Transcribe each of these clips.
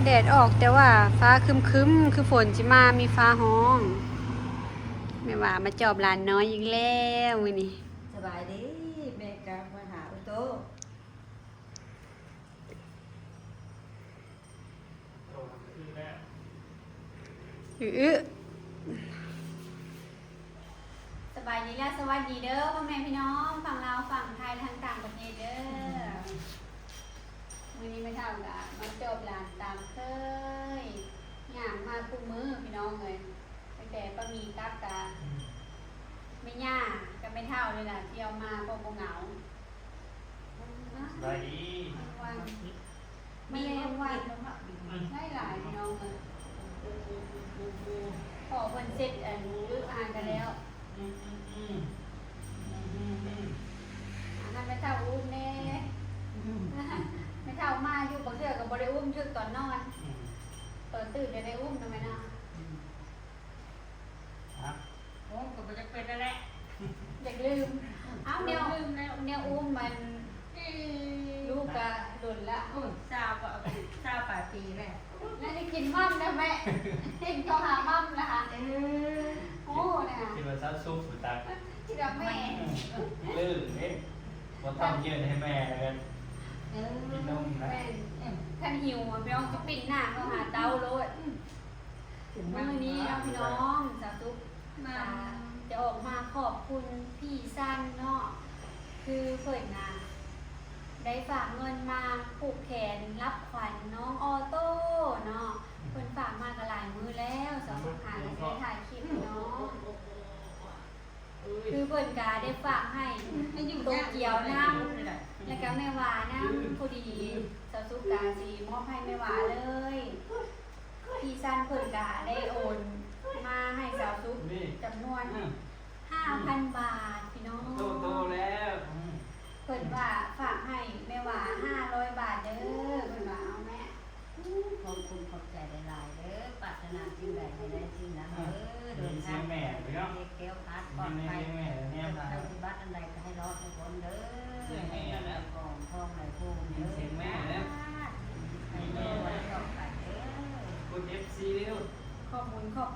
แดดออกแต่ว่าฟ้าครึ้มๆคือฝนสิมามีฟ้าห้องแม่ว่ามาจอบหลานน้อยอีกแล้วมื้อนี้สบายดีแม่กลับมาหาอุโตอื้อ สบายดีและสวัสดีเด้อพ่อแม่พี่น้องฝั่งลาวฝั่งไทยและทางต่างประเทศเด้อมื้อนี้ไม่เท่ากันมาจบหลานตามเคยย่างมาคู่มือพี่น้องเลยตั้งแต่ป้ามีกับกะไม่ย่าก็ไม่เท่าเลยล่ะเที่ยวมาพวกเหงา สบายดี วันไม่เล่นวันได้หลายพี่น้องเลยขอคนเสร็จรู้อ่านกันแล้วไม่เท่าอุ้มแน่ไม่เท่ามาอยู่บางเทื่อกับบริอุ้มชึกตอนนอนเปิดตื่นจะได้อุ้มทำไมนะ โอ้ก็จะเป็นแล้วแหละ อยากลืมเอ้าเนี่ยอุ้มมันลูกกะหล่นละ โอ้ทราบปลายปีแหละ แล้วได้กินมั่มนะแม่กินข้าวหามั่มนะคะโอ้นะคะ ที่มาซับซุปสุดตัก ที่เราแม่ ลื่นเอ๊ะมาทำเยืนให้แม่แล้วกันกินนมนะ แม่ท่านหิวพี่น้องจะปิ่นหน้าเขาหาเตาโลดมื้อนี้เอาพี่น้องสาวตุ๊กมาจะออกมาขอบคุณพี่สั้นเนาะคือเปิดงานได้ฝากเงินมาผูกแขนรับขวัญน้องออโต้เนาะเพิ่นฝากมากันหลายมื้อแล้วสาวหาได้ถ่ายคลิปเนาะคือเพิ่นกาได้ฝากให้โตเกียวน้ำแล้วก็แม่วาน้ำพอดีสาวสุกาสีมอบให้แม่วาเลยพี่สั้นเพิ่นกาได้โอนมาให้สาวสุกจำนวน 5,000 บาทพี่น้อง โตแล้ว เพิ่นว่าฝากให้แม่ว่า500 บาทเด้อเพิ่นว่าเอาแม่ ขอบคุณขอบใจหลายๆเด้อปรารถนาสิ่งใดให้ได้สิ่งนั้นเด้อเดิ มี น เสี ทาย ง งแม่ไปเนาะ เกี้ยวพัดปลอด มี ภัย เสียงแม่เนี่ยพา ปฏิบัติอันใดก็ให้รอดทุกคนเด้อให้เงินกองทองไหลพูนเด้อให้แม่ไว้ต่อไปเด้อ คุณ FC เร็ว ขอบ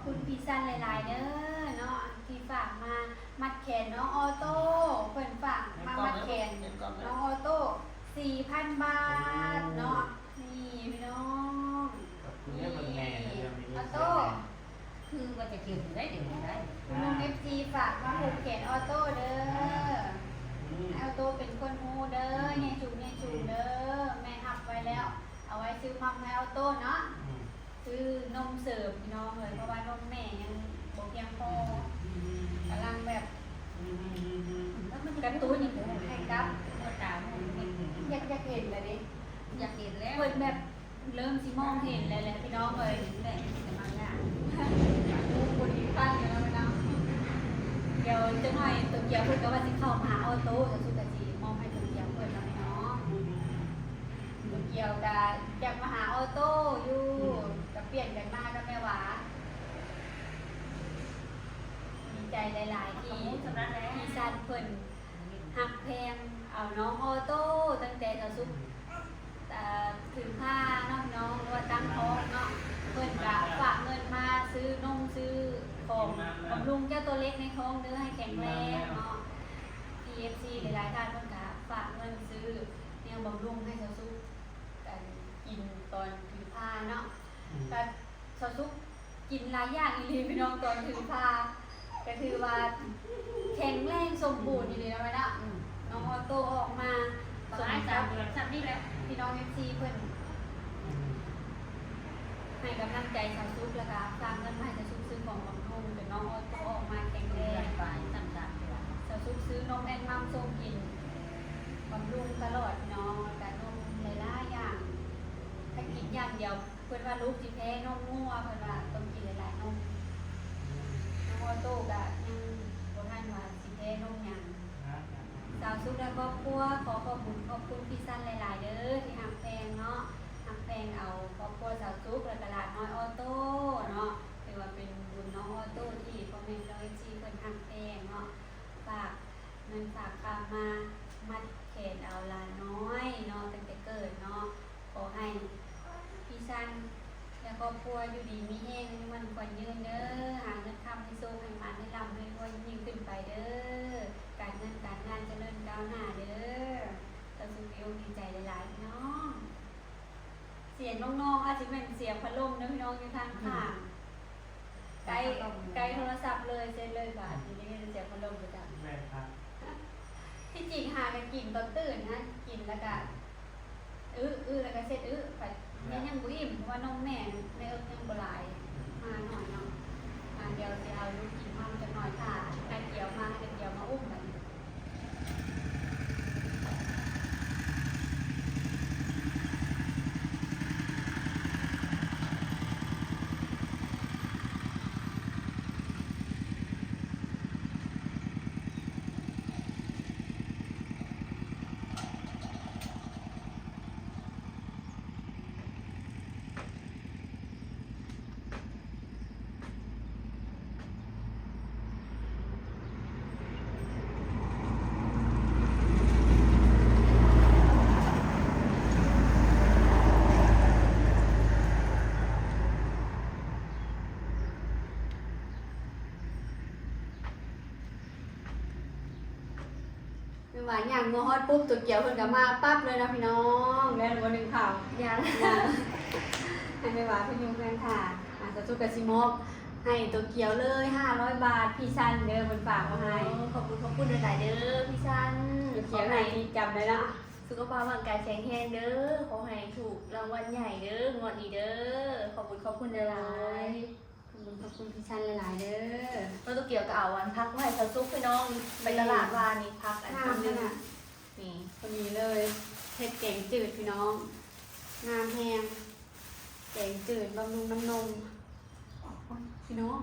คุณพี่สั้นหลายๆเด้อเนาะที่ฝากมามัดแขนน้องออโต้เพิ่นฝากมามัดแขนน้องออโต้ 4,000 บาทเนาะนี่พี่น้อง ขอบคุณเนี่ยเป็นแม่นะเรื่องนี้ ออโต้ คือว่าจะเกี่ยวได้เดี๋ยวนี้ได้ คุณลุง FC ฝากมาผูกแขนออโต้เด้อออโต้เป็นคนฮู้เด้อยายจุ๋มเด้อแม่หับไว้แล้ว เอาไว้ซื้อมัมให้ออโต้เนาะซื้อนมเสิร์ฟพี่น้องเลยเพราะว่านมแม่ยังบ่เพียงพอกำลังแบบกระตุ้นให้กับ เมื่อตามันไม่เห็น อยากเห็นเลยดิ อยากเห็นแล้ว เปิดแบบเริ่มสิมองเห็นเลยแหละพี่น้องเลย แม่จะมาเนี่ย ดูคนที่ปั้นอยู่แล้วพี่น้องเดี๋ยวจะหน่อยตัวเกียวเพิ่นก็ว่าสิเข้ามาออโต้จะสุกะจีมองให้ตัวเกียวเพิ่นแล้วพี่น้องตัวเกียวจะอยากมาหาออโต้อยู่จะเปลี่ยนกันมากับแม่หวาดีใจหลายๆ ส ที่ มมติสำนักแล้ว พี่ซันเพิ่นหักแพงเอาน้องออโต้ตั้งแต่เราซุปถือผ้าน้องหรือว่าตั้งท้องเนาะเพิ่นก็ฝากเงินมาซื้อนมซื้อของบำรุงเจ้าตัวเล็กในท้องเด้อให้แข็งแรงเนาะ PFC หลายๆท่านเพิ่นก็ฝากเงินซื้อเนี่ยบำรุงให้เราซุปกันกินตอนถือผ้าเนาะก็เราซุปกินหลายอย่างอีหลีพี่น้องตอนถือผ้าก็ถือว่าแข็งแรงสมบูรณ์อยู่ดีนะแม่เนาะน้องออโต้ออกมา สมัย3 เดือน3นี่แหละ พี่น้อง FC เพิ่นให้กำลังใจชาวซุปแล้วก็ฝากเงินมาให้ชาวซุปซื้อของบำรุงเป็นน้องออโต้ออกมาแข็งแร เดือน ง ไป3 เดือน ชาวซุปซื้อนมแอนมัมส่งกินบำรุงตลอดพี่น้องแต่นมหลายๆอย่างถ้ากินอย่างเดียวเพิ่นว่าลูกสิแพ้นมงัวเพิ่นว่าต้องกินหลายๆนมน้องออโต้ก็ยังบ่ทันว่าสิแพ้นมหยัง สาวซุปและครอบครัวขอบคุณพี่สั้นหลายๆเด้อที่หักแพงเนาะหักแพงเอาครอบครัวสาวซุปและตลาดน้อยออโต้เนาะถือว่าเป็นบุญน้องออโต้ที่พ่อแม่น้อยจีเพิ่นหักแพงเนาะฝากเงินฝากคำมามัดแขนเอาหลานน้อยเนาะตั้งแต่เกิดเนาะขอให้พี่สั้น ว่าอยู่ดีมีแห้งมันก่อนยืนเด้อหาเงินทำให้โซ่ให้มันให้ลำให้รวยยิ่งขึ้นไปเด้อการเงินการงานเจริญก้าวหน้าเด้อเราสุขดีใจหลายๆพี่น้องเสียงน้องๆอาจจะเป็นเสียงพัดลมนะพี่น้องอยู่ทางข้างไกลโทรศัพท์เลยเซ็นเลยค่ะทีนี้เสียงพัดลมประจำ แม่ครับ ที่จริงหากันกินตอนตื่นนะกินแล้วก็แล้วก็เสร็จไปยังบุอิ่มเพราะว่าน้องแม่ในเอิ้ยังบหลายมาหน่อยเนาะเดี๋ยวจะเอาลูกกินมามันจะหน่อยค่ะไก่เกี่ยวมาไก่เกี่ยวมาอุ้มกันไม่ว่าอย่างงอฮอดปุ๊บตัวเกี่ยวเพิ่นก็มาปั๊บเลยนะพี่น้องแล้ววันหนึ่งข่าวยังให้ไม่ว่าเพิ่นอยู่เพื่อนค่ะจะสู้กับซิมอกให้ตัวเกี่ยวเลย500 บาทพี่ชันเด้อเพิ่นฝากมาให้ ขอบคุณหลายๆเด้อพี่ชัน ตัวเกี่ยวให้จำได้ละ สุขภาพร่างกายแข็งแรงเด้อขอให้ถูกรางวัลใหญ่เด้องวดนี้เด้อขอบคุณหลาย ขอบคุณพี่ชันหลายๆเด้อ ๆเราต้องเกี่ยวกับเอาวันพักไว้ให้เขาซุกพี่น้องไปตลาดวานี่พักอัน งาม นึ ข ง นาด นี่ คนนี้เลยเผ็ดแกงจืดพี่น้องงามแพงแกงจืดบำรุงน้ำนมพี่น้อง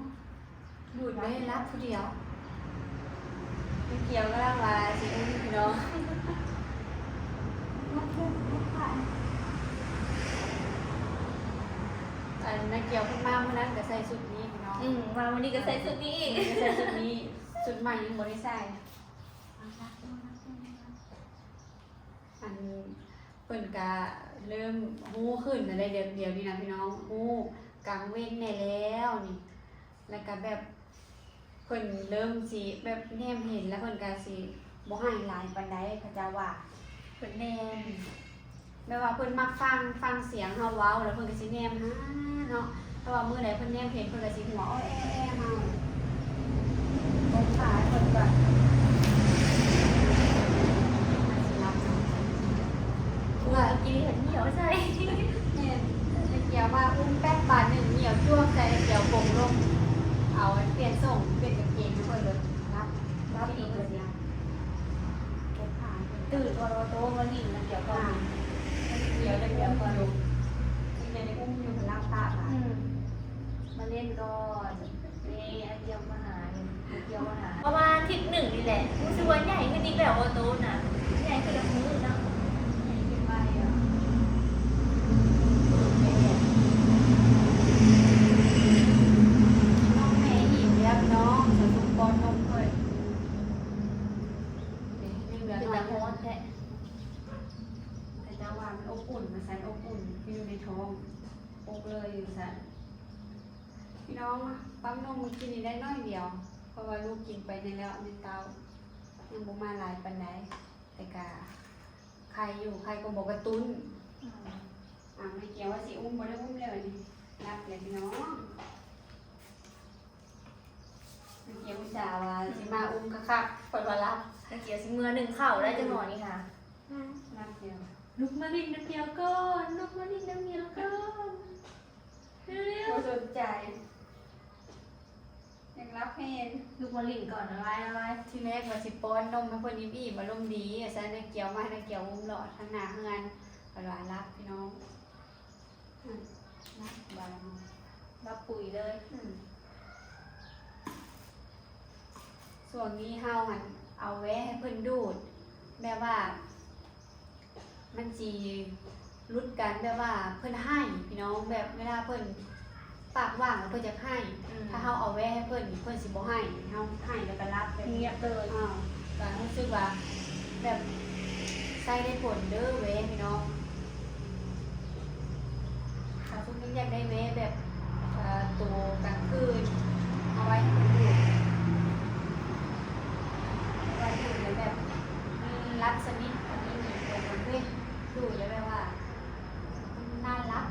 ดูดไว้รับผู้เดียวไม่เกี่ยวก็ร่างวาสิพี่น้องอันนักเกี่ยวขึ้นมาเมื่อนั้นก็ใส่ชุดนี้พี่น้อง มาวันนี้ก็ใส่ชุดนี้อีก ใส่ชุดนี้ชุดใหม่ยังบ่ได้ใส่อันเปิ่นกะเริ่มฮู้ขึ้นอะไรเดี๋ยวนี้นะพี่น้องฮู้กลางเว้นแน่แล้วนี่แล้วก็แบบเพิ่นเริ่มสิแบบแนมเห็นแล้วเพิ่นก็สิบ่ให้หลายปานใดเขาจะว่า เพิ่นแนม แบบว่าเพิ่นมักฟังเสียงเฮาเว้าแล้วเพิ่นก็สิแนมหาเนาะเพราะว่ามื้อใดเพิ่นแนมเห็นเพิ่นก็สิหัวอ้อแอ้เมาโอ้ขาเพิ่นก็เพื่อ กินเห็นเหนียวใช่ เนี่ยเกี่ยวว่าอุ้มแป้งบาทหนึ่งเหนียวจ้วงใส่เกี่ยวกงลงเอาเปลี่ยนส่งเปลี่ยนกางเกงให้เพิ่นเลยรับอีกเลยเนี่ยเก็บผ่าน ตื่นตัวโตมาลิ่นมันเกี่ยวก่อน เดี๋ยวจะเดี๋ยวก่อนลูกที่ในอุ้มอยู่พลังตาค่ะ มาเล่นก่อนนี่ไอเดียวมาหาเดียวมาหาประมาณทิศ1นี่แหละรู้สึกว่าใหญ่ขึ้นอีกแบบว่าโตน่ะใหญ่ขึ้นละมือเนาะ ขึ้นไปอ่ะน้องแม่หิวแล้วน้องสนุกบอลนมเลยนี่เหลือ เป็น หน่ ตา อย โฮสแท้ แต่เจ้าว่ามันอบอุ่นมันแสนอบอุ่นที่อยู่ในท้องอกเลยอยู่แสนพี่น้องปั๊มนมกินนี่ได้น้อยเดียว เพราะว่าลูกกินไปในแล้วในเตายังบ่มาหลายปานใดแต่กะใครอยู่ใครก็บอกกระตุ้นไม่เกี่ยวว่าสิอุ้มบ่ได้อุ้มเลยนี่รับเลยพี่น้องไม่เกี่ยวอุตส่าห์ว่าสิมาอุ้มคัก คนมารับตะเกียบสิมือ1เข่าได้จังหวะนี้ค่ะ ๆรับเดียว ลุกมาลิ่นน้ำเดียวก่อนลุกมาลิ่นน้ำเดียวก่อนเร็ว บ่สนใจยังรับเพน ลุกมาลิ่นก่อนอะไร ที่แรกว่าสิป้อนนมให้เพิ่นอิ่มๆอารมณ์ดีอาจารย์ได้เกี่ยวมาให้ได้เกี่ยวอุ้มหลอดทางหน้าเฮือนปลารับพี่น้องรับบาง รับปุ๋ยเลย ส่วนนี้เฮาหันเอาแว้ให้เพิ่นดูดแบบว่า มันสิรุดกันแบบว่าเพิ่นให้พี่น้องแบบเวลาเพิ่นปากว่างแล้วเพิ่นจะให้ ถ้าเฮาเอาแว้ให้เพิ่นนี่เพิ่นสิบ่ให้เฮาให้แล้วก็รับแบบ เงียบเลย ก็รู้สึกว่าแบบใส่ได้ผลเด้อแว้พี่น้องถ้าทุกคนอยากได้แว้แบบ ตัวกลางคืนเอาไว้ให้มันดูไว้ดูแล้วแบบมีรัดสนิทอันนี้มีตัวมันเว้นดูแล้วแบบว่าน่ารัก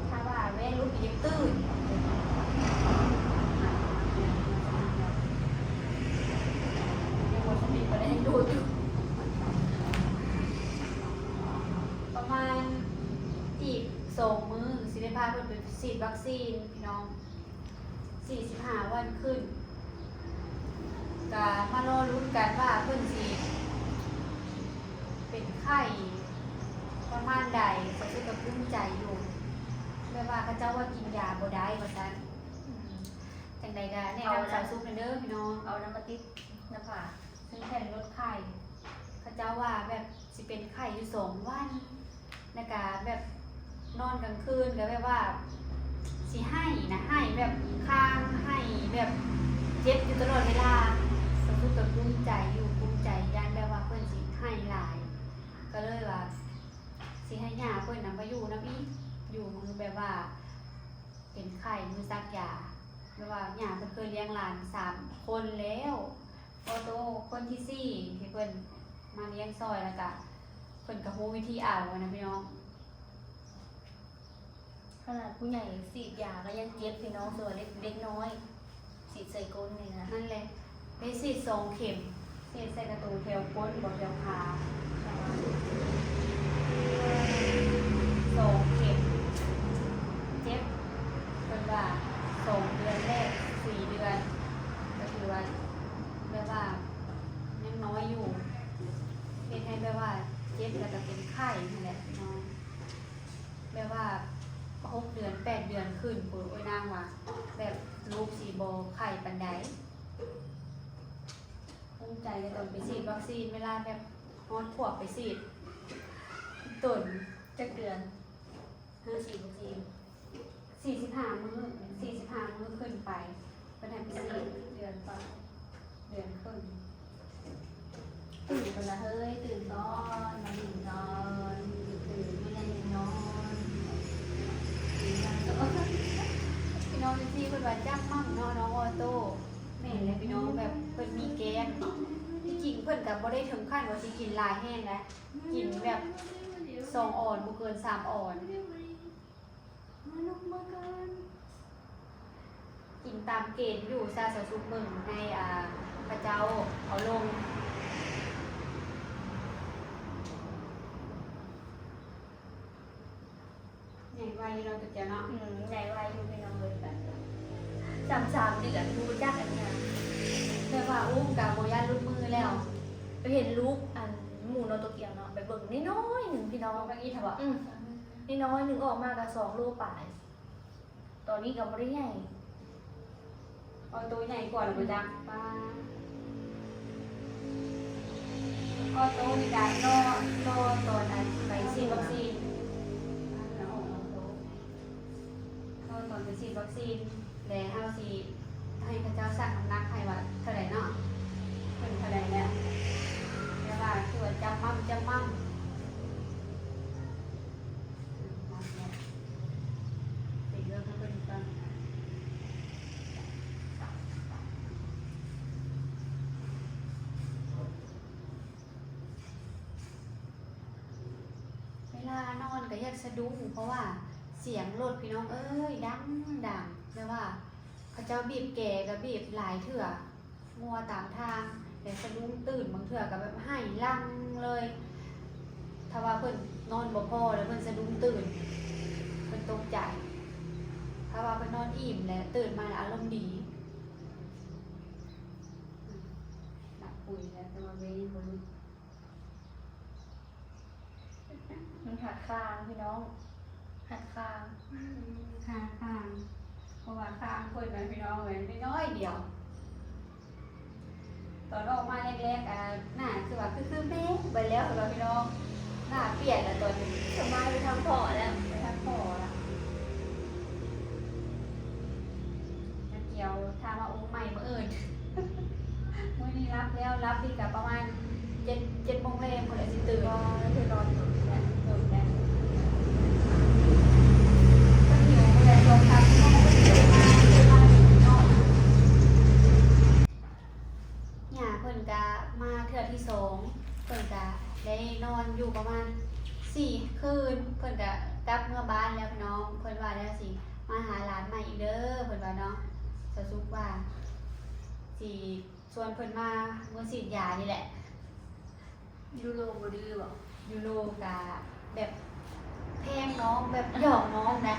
ถ้าว่าแม่ลูกยังตื่นยังหมดสนิทก็ได้ดูอยู่ประมาณอีก2 มื้อสิได้พาเพิ่นไปฉีดวัคซีนพี่น้อง45 วันขึ้นก็มารอลุ้นกันว่าเพิ่นสิเป็นไข้ประมาณใดก็สิก็ภูมิใจอยู่แม่ว่าเขาเจ้าว่ากินยาบ่ได้ว่าซั่นจังใดก็แนะนำสาวซุปเด้อพี่น้อง เอาน้ำมาติดน้ำผ่า ซึ่งแผ่นลดไข้เขาเจ้าว่าแบบสิเป็นไข้อยู่2 วันแล้วก็แบบนอนกลางคืนก็แบบว่าสิให้นะให้แบบค้างให้แบบเจ็บอยู่ตลอดเวลาสมมุติกับภูมิใจอยู่ภูมิใจยันแบบว่าเพิ่นสิให้หลาย ก็เลยว่าสิให้ยาเพิ่นนำมาอยู่นำอีกอยู่มือแบบว่าเป็นไข้มือซักยาแบบว่าหยาเพิ่นเคยเลี้ยงหลาน3 คนแล้วพอโตคนที่4ที่เพิ่นมาเลี้ยงซอยแล้วก็เพิ่นก็ฮู้วิธีเอานะพี่น้อง ขนาดผู้ใหญ่ฉีดยาก็ยังเจ็บพี่น้องส่วนเล็กน้อยฉีดใส่ก้นเลยนะ นั่นแหละได้ฉีด2 เข็มฉีดใส่กระตูแถวก้นบ่แถวขา2 เข็มเจ็บเพิ่นว่า2 เดือนแรก4 เดือนก็ถือว่าแบบว่ายังน้อยอยู่เป็นให้แบบว่าเจ็บแล้วก็เป็นไข้นั่นแหละพี่น้องแบบว่า6 เดือน8 เดือนขึ้นปุ้ยโอ้ยนางว่าแบบลูกสีโบไข่ปันไดภูมิใจก็ต้องไปฉีดวัคซีนเวลาแบบฮอดขวบไปฉีดตุ่น จักเดือนฉีดวัคซีน 45 มื้อขึ้นไปเป็นให้ไปฉีด เดือนป่ะ เดือนครึ่ง ตื่นกันละเฮ้ยตื่นนอนมาดื่มนอนตื่นไม่ได้นอนตื่นกันก็ พี่น้องที่เพิ่นว่าจักมั่งเนาะน้องออโต้แม่นเลยพี่น้องแบบเพิ่นมีแกงที่จริงเพิ่นก็บ่ได้ถึงขั้นว่าสิกินหลายแห้งนะกินแบบ2 ออนบ่เกิน3 ออนมาลูกมากันกินตามเกณฑ์อยู่ซาสะสุกมึงในพระเจ้าเอาลงใหญ่ไวเราจะเนาะ ใหญ่ไวอยู่พี่น้องเลยแบบ3 เดือนดูจักอันเนี้ย แม่ว่าอุ้มกับโบย่าลุดมือแล้ว ไปเห็นลูกอันหมูโนโตเกียวเนาะไปเบิ่งน้อยๆหนึ่งพี่น้อง เอาไปกี้ถอะ น้อยๆหนึ่งออกมากับ2 โลปลายตอนนี้ก็ไม่ได้ใหญ่ เอาตัวใหญ่กว่าหรือเปล่าป้าก็โตในการรอตอนนั้นไปฉีดวัคซีนรอตอนไปฉีดวัคซีนแล้วเฮาสิให้พระเจ้าสั่งน้ำหนักให้ว่าเท่าไหร่เนาะเป็นเท่าไหร่แล้วแต่ว่าคือว่าจำมั่มติดเรื่องเพิ่นก่อนเวลานอนก็อยากสะดุ้งเพราะว่าเสียงรถพี่น้องเอ้ยดังแปลว่าเขาเจ้าบีบแก่กับบีบหลายเถื่อมัวตามทางแต่สะดุ้งตื่นบางเถื่อกับแบบให้ลั่งเลยถ้าว่าเพิ่นนอนบ่พอแล้วเพิ่นสะดุ้งตื่นเพิ่นตกใจถ้าว่าเพิ่นนอนอิ่มแล้วตื่นมาแล้วอารมณ์ดีหนักปุ๋ยแล้วแต่ว่าเว้ยบ่รู้ มันหัดคางพี่น้องหัดคาง ข้างเพราะว่าข้างเพิ่นน่ะพี่น้องเอ้ยน้อยเดียวตอนออกมาแรกๆหน้าคือว่าคือแม่ไปแล้วสำหรับพี่น้องหน้าเปลี่ยนแล้วตอนนี้ สมัยไปทำพ่อแล้ว ไปทักพ่อละนักเกี่ยวทามาอุ้มใหม่เมื่ออื่น มื้อนี้รับดีกับประมาณ7 โมงแรงคนละสิตื่น ก็คือนอนอยู่เนี่ย ตื่นแล้วก็หิวเลยลงทำที่ห้องก็หิวมา คืนเพิ่นก็กลับเมื่อบ้านแล้วพี่น้องเพิ่นว่าแล้วสิมาหาหลานใหม่อีกเด้อเพิ่นว่าเนาะสาวซุกว่าสิชวนเพิ่นมาเมื่อฉีดยานี่แหละ ยูโรบ่ดื้อบ่ ยูโรกะแบบแพงน้องแบบหยอกน้องนะ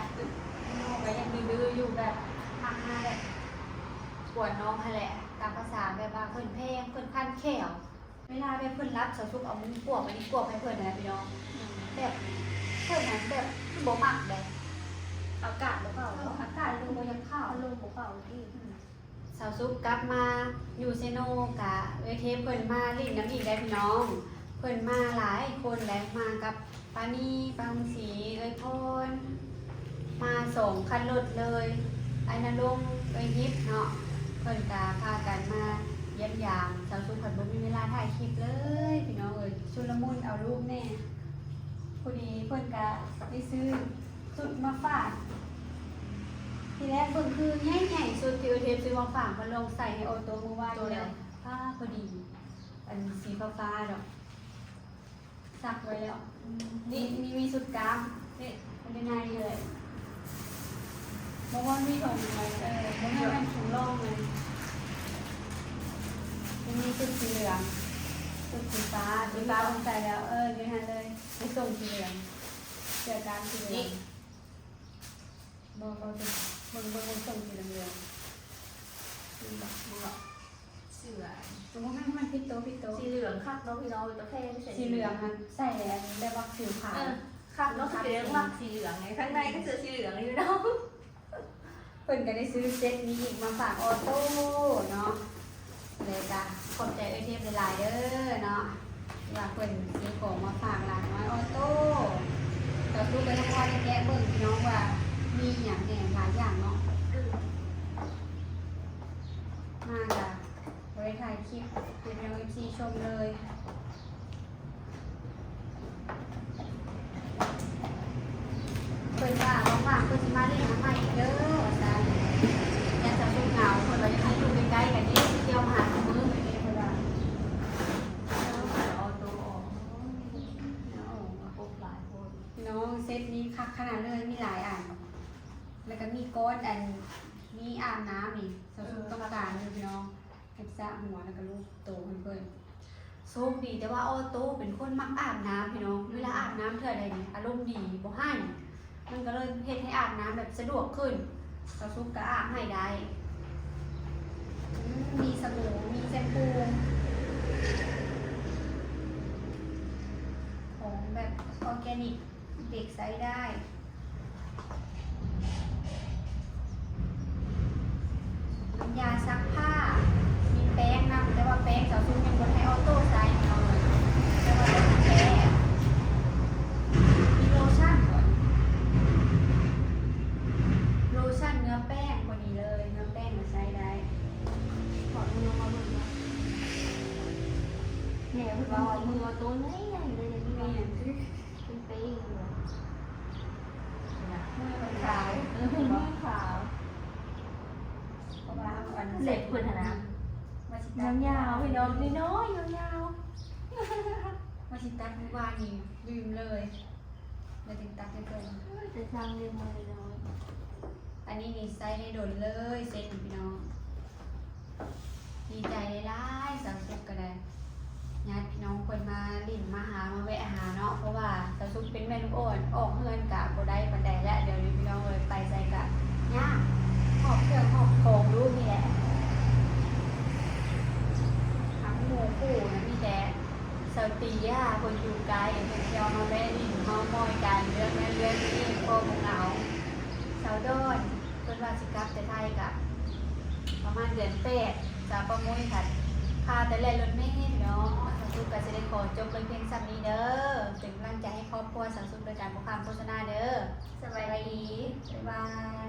น้องก็ยังดื้อๆอยู่แบบมากมาแบบกวนน้องนั่นแหละตามภาษาแบบว่าเพิ่นแพงเพิ่นคันแขวเวลาแบบเพิ่นรับสาวซุกเอามือกวบอันนี้กวบให้เพิ่นนะพี่น้องแบบเพิ่นนั้นแบบบ่มักเลย อากาศบ่เข้า อากาศดูบ่ยังเข้า ลมบ่เข้าที่ สาวซุกกลับมาอยู่เซโนกะเวทีเพิ่นมาลิ้นน้ำอีกได้พี่น้องเพิ่นมาหลายคนแล้วมากับปานีปางสีเอ้ยพรมาส่งคันรถเลยไอ้นรงค์เอ้ยยิบเนาะเพิ่นกะพากันมาเยี่ยมยามสาวซุกเพิ่นบ่มีเวลาถ่ายคลิปเลยพี่น้องเอ้ยชุลมุนเอารูปแน่พอดีเพิ่นกะไปซื้อสุดมาฝากทีแรกเบิ่งคือใหญ่ๆสุดที่เทปซื้อมาฝากมาลงใส่ให้ออโต้เมื่อวานนี้แล้วผ้าพอดี อันสีฟ้าๆดอกซักไว้แล้วนี่มีสุดกลางนี่มันจะง่ายเลยบอกว่ามีของอะไรบอกว่ามันถุงร่องเลยมันมีสุดสีเหลืองสุดสีฟ้าลงใส่แล้วยังไงเลยไม่ส่งสีเหลืองเจอการสีเหลืองบอกจะเบิ่งส่งสีเหลืองนี่บอก เสือ สมมติมันพิโต สีเหลืองคักเนาะพี่น้องตะแคง สีเหลืองมันใส่แล้วแบบว่าผิวขาว คักเนาะสีเหลืองมักสีเหลืองไงข้างในก็เจอสีเหลืองอยู่เนาะ เพิ่นก็ได้ซื้อเซตนี้อีกมาฝากออโต้เนาะเลยจ้ะขอบใจเอ้ยเทพหลายๆเด้อเนาะอยากเพิ่นซื้อของมาฝากหลานน้อยออโต้แต่ลูกก็ต้องว่าแก้เบิ่งพี่น้องว่ามีอย่างแหน่หลายอย่างเนาะมาจ้ะบริถ่ายคลิปให้พี่น้อง FC ชมเลยเพิ่นว่ามาฝากเพิ่นสิมาเล่นน้ำใหม่อีกเด้อจ้ะอย่าจะลูกเหงาเพิ่นว่าอยากให้อยู่ใกล้ๆกันนี่เที่ยวมาหามื้อนี่เพิ่นว่า ออโต้ออกครบหลายคน พี่น้องเซตนี้คักขนาดเลยมีหลายอัน แล้วก็มีก้อนอันมีอาบน้ำนี่สาวๆต้องการเลยพี่น้องเก็บสระหัวแล้วก็ลูกโตเพิ่นๆโชคดีแต่ว่าออโต้เป็นคนมักอาบน้ำพี่น้องเวลาอาบน้ำเท่าใดนี่อารมณ์ดีบ่ให้มันก็เลยเฮ็ดให้อาบน้ำแบบสะดวกขึ้นสาวซุกก็อาบให้ได้มีสบู่มีแชมพูของแบบออร์แกนิกเด็กใช้ได้น้ำยาซักผ้ามีแป้งนำแต่ว่าแป้งสาวซุกยังบ่ให้ออโต้ใช้เอาเลยแต่ว่าเป็นแป้งมีโลชั่นก่อนโลชั่นเนื้อแป้งพอดีเลยเนื้อแป้งมาใช้ได้ ถอดมือมาเบิ่งนะเนี่ยเพิ่นว่ามือออโต้ใหญ่ๆเลยนี่ แม่ เป็นเป้งอยู่นะ มือมันขาว มือขาว เพราะว่าเอาอัน เล็บเพิ่นนะ มาสิตัด ยาวๆพี่น้องน้อยๆยาว มาสิตัดเมื่อวานนี้ลืมเลยเลยถึงตัดให้เพิ่น ๆจะสร้างเรียงมือน้อย อันนี้นี่ใส่ได้โดนเลยเซ็ตพี่น้องดีใจหลายๆสาวสุกก็ได้ญาติพี่น้องคนมาลิ่นมาหามาแวะหาเนาะเพราะว่าสาวสุกเป็นแม่ลูกอ่อนออกเฮือนกะบ่ได้ปานใดแล้วเดี๋ยวนี้พี่น้องเลยไปใส่กะยากหอบเครื่องหอบของลูกนี่แหละทั้งหมู่คู่นะมีแต่สาวตีย่าคนอยู่ไกลเพิ่นเที่ยวมาแวะลิ่นเมามอยกันเรื่องนั้นเรื่องนี้โคงเหงาสาวดอนเพิ่นว่าสิกลับแต่ไทยกะประมาณเดือน8จะประมุ่ยค่ะพาแต่แล่นรถเมล์เนาะสาวสุกก็จะได้ขอจบเลยเพียงซ้ำนี้เด้อเป็นกำลังใจให้ครอบครัวสาวสุกโดยการบ่ข้ามโฆษณาเด้อ สบายดี บ๊ายบาย